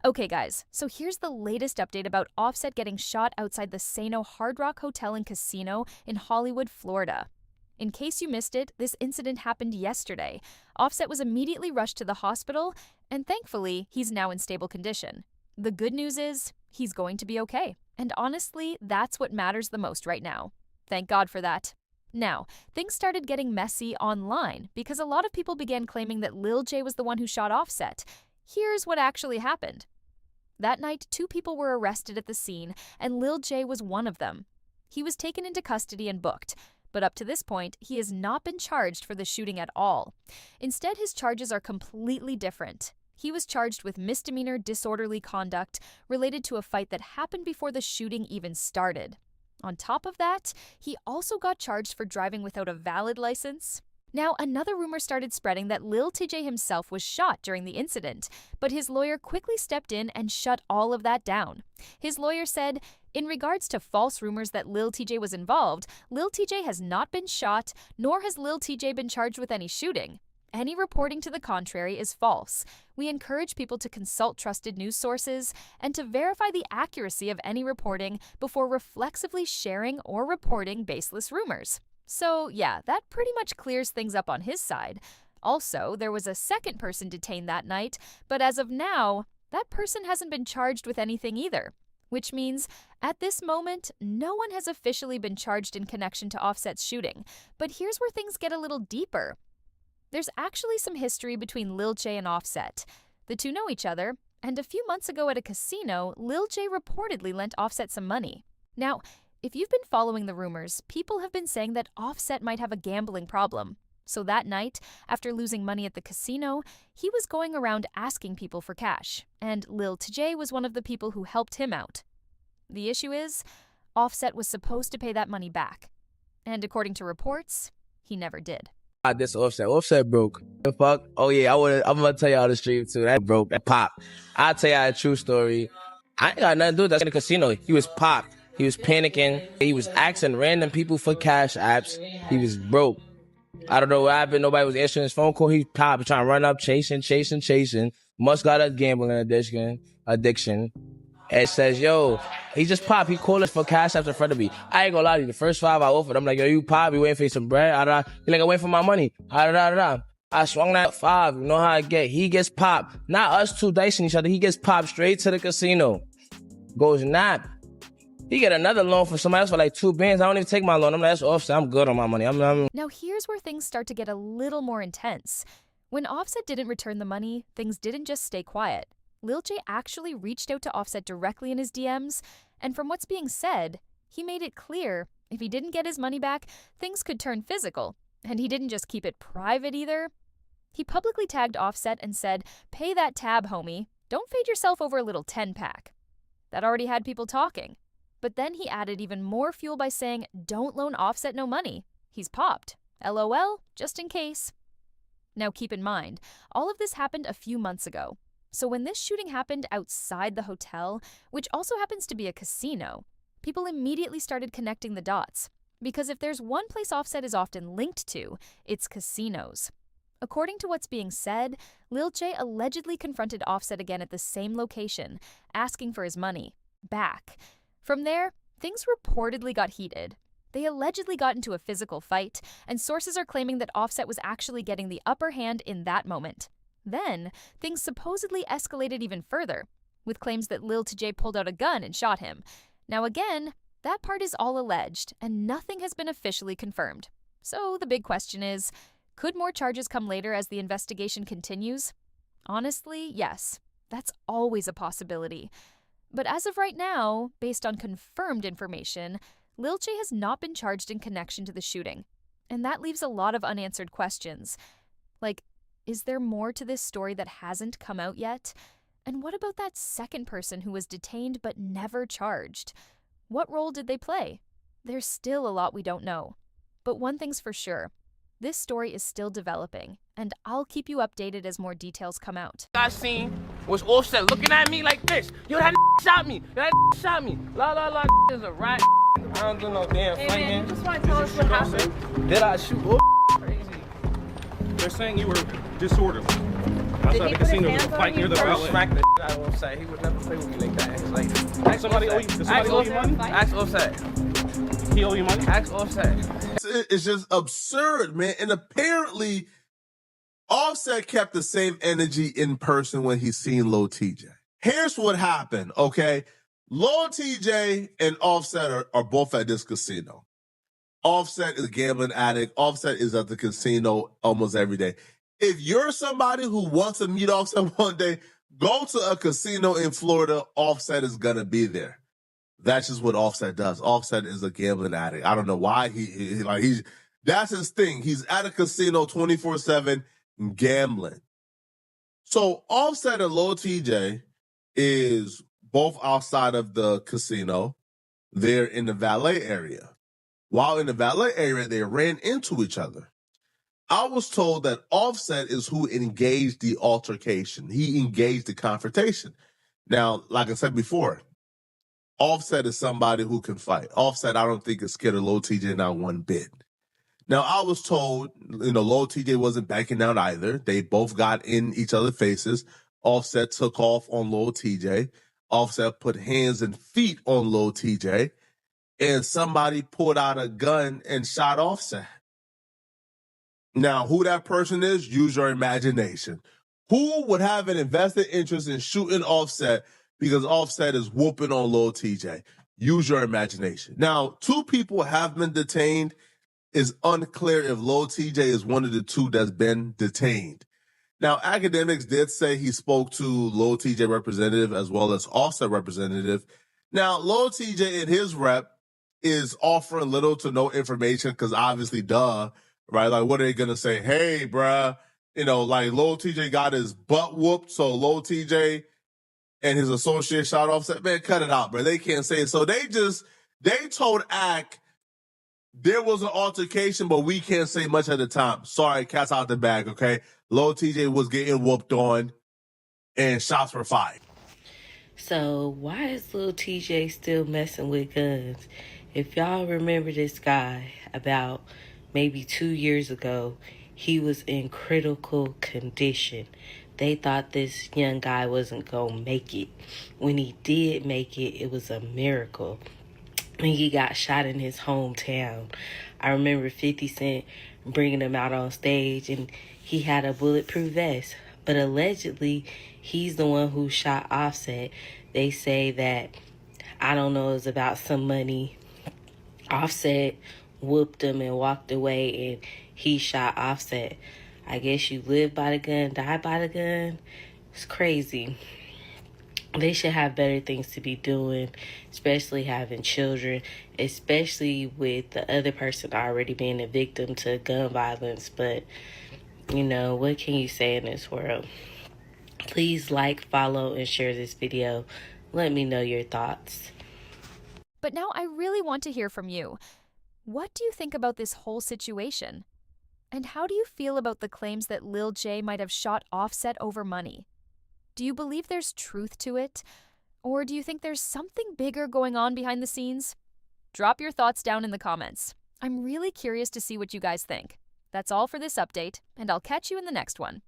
Okay, guys, so here's the latest update about Offset getting shot outside the Sano Hard Rock Hotel and Casino in Hollywood, Florida. In case you missed it, this incident happened yesterday. Offset was immediately rushed to the hospital, and thankfully, he's now in stable condition. The good news is, he's going to be okay. And honestly, that's what matters the most right now. Thank God for that. Now, things started getting messy online because a lot of people began claiming that Lil Tjay was the one who shot Offset. Here's what actually happened. That night, 2 people were arrested at the scene, and Lil Tjay was one of them. He was taken into custody and booked, but up to this point, he has not been charged for the shooting at all. Instead, his charges are completely different. He was charged with misdemeanor disorderly conduct related to a fight that happened before the shooting even started. On top of that, he also got charged for driving without a valid license. Now, another rumor started spreading that Lil Tjay himself was shot during the incident, but his lawyer quickly stepped in and shut all of that down. His lawyer said, in regards to false rumors that Lil Tjay was involved, Lil Tjay has not been shot, nor has Lil Tjay been charged with any shooting. Any reporting to the contrary is false. We encourage people to consult trusted news sources and to verify the accuracy of any reporting before reflexively sharing or reporting baseless rumors. So yeah, that pretty much clears things up on his side. Also, there was a second person detained that night, but as of now, that person hasn't been charged with anything either. Which means, at this moment, no one has officially been charged in connection to Offset's shooting. But here's where things get a little deeper. There's actually some history between Lil Tjay and Offset. The two know each other, and a few months ago at a casino, Lil Tjay reportedly lent Offset some money. Now, if you've been following the rumors, people have been saying that Offset might have a gambling problem. So that night, after losing money at the casino, he was going around asking people for cash, and Lil Tjay was one of the people who helped him out. The issue is, Offset was supposed to pay that money back. And according to reports, he never did. This Offset broke. The fuck? Oh yeah, I'm gonna tell y'all the stream too. That broke. That pop. I'll tell y'all a true story. I ain't got nothing to do with that in the casino. He was popped. He was panicking. He was asking random people for cash apps. He was broke. I don't know what happened. Nobody was answering his phone call. He popped, trying to run up, chasing. Must got a gambling addiction. And says, yo, he just popped. He called us for cash apps in front of me. I ain't gonna lie to you. The first 5 I offered, I'm like, yo, you pop. You waiting for some bread? He like, I waiting for my money. I swung that 5. You know how I get. He gets popped. Not us two dicing each other. He gets popped straight to the casino. Goes nap. He get another loan from somebody else for like 2 bands. I don't even take my loan. I'm like, that's Offset. I'm good on my money. Now here's where things start to get a little more intense. When Offset didn't return the money, things didn't just stay quiet. Lil Tjay actually reached out to Offset directly in his DMs, and from what's being said, he made it clear if he didn't get his money back, things could turn physical. And he didn't just keep it private either. He publicly tagged Offset and said, pay that tab, homie. Don't fade yourself over a little 10-pack. That already had people talking. But then he added even more fuel by saying, don't loan Offset no money. He's popped. LOL, just in case. Now keep in mind, all of this happened a few months ago. So when this shooting happened outside the hotel, which also happens to be a casino, people immediately started connecting the dots. Because if there's one place Offset is often linked to, it's casinos. According to what's being said, Lil Tjay allegedly confronted Offset again at the same location, asking for his money back. From there, things reportedly got heated. They allegedly got into a physical fight, and sources are claiming that Offset was actually getting the upper hand in that moment. Then, things supposedly escalated even further, with claims that Lil Tjay pulled out a gun and shot him. Now again, that part is all alleged, and nothing has been officially confirmed. So the big question is, could more charges come later as the investigation continues? Honestly, yes. That's always a possibility. But as of right now, based on confirmed information, Lil Tjay has not been charged in connection to the shooting. And that leaves a lot of unanswered questions. Like, is there more to this story that hasn't come out yet? And what about that second person who was detained but never charged? What role did they play? There's still a lot we don't know. But one thing's for sure, this story is still developing, and I'll keep you updated as more details come out. I seen was Offset looking at me like this. Yo, that shot me. That shot me. La, is a rat. I don't do no damn Hey fighting. man, you just want to tell us what happened? Did I shoot? Crazy. They're saying you were disorderly. outside the casino with a fight near the valet. Smack the shit out of Offset. He would never play with me like that. It's like, Does somebody owe you money? Ask Offset. He owe you money? Ask Offset. It's just absurd, man. And apparently, Offset kept the same energy in person when he seen Lil Tjay. Here's what happened, okay? Lil Tjay and Offset are both at this casino. Offset is a gambling addict. Offset is at the casino almost every day. If you're somebody who wants to meet Offset one day, go to a casino in Florida. Offset is going to be there. That's just what Offset does. Offset is a gambling addict. I don't know why that's his thing. He's at a casino 24/7 gambling. So Offset and Lil Tjay is both outside of the casino. They're in the valet area. While in the valet area, they ran into each other. I was told that Offset is who engaged the altercation. He engaged the confrontation. Now, like I said before, Offset is somebody who can fight. Offset, I don't think is scared of Lil Tjay, not one bit. Now, I was told, Lil Tjay wasn't backing down either. They both got in each other's faces. Offset took off on Lil Tjay. Offset put hands and feet on Lil Tjay. And somebody pulled out a gun and shot Offset. Now, who that person is, use your imagination. Who would have an invested interest in shooting Offset because Offset is whooping on Lil Tjay? Use your imagination. Now, 2 people have been detained. It's unclear if Lil Tjay is one of the 2 that's been detained. Now, academics did say he spoke to Lil Tjay representative as well as Offset representative. Now, Lil Tjay and his rep is offering little to no information because obviously, right? Like, what are they going to say? Hey, bruh, like Lil Tjay got his butt whooped, so Lil Tjay and his associate shot Offset. Man, cut it out, bro. They can't say it. So they told ACT there was an altercation, but we can't say much at the time. Sorry, cat's out the bag, okay? Lil Tjay was getting whooped on and shots were fired. So why is Lil Tjay still messing with guns? If y'all remember this guy, about maybe 2 years ago, he was in critical condition. They thought this young guy wasn't going to make it. When he did make it, it was a miracle. And he got shot in his hometown. I remember 50 Cent bringing him out on stage, and he had a bulletproof vest. But allegedly, he's the one who shot Offset. They say that, I don't know, it's about some money. Offset whooped him and walked away, and he shot Offset. I guess you live by the gun, die by the gun. It's crazy. They should have better things to be doing, especially having children, especially with the other person already being a victim to gun violence. But, what can you say in this world? Please like, follow, and share this video. Let me know your thoughts. But now I really want to hear from you. What do you think about this whole situation? And how do you feel about the claims that Lil Tjay might have shot Offset over money? Do you believe there's truth to it? Or do you think there's something bigger going on behind the scenes? Drop your thoughts down in the comments. I'm really curious to see what you guys think. That's all for this update, and I'll catch you in the next one.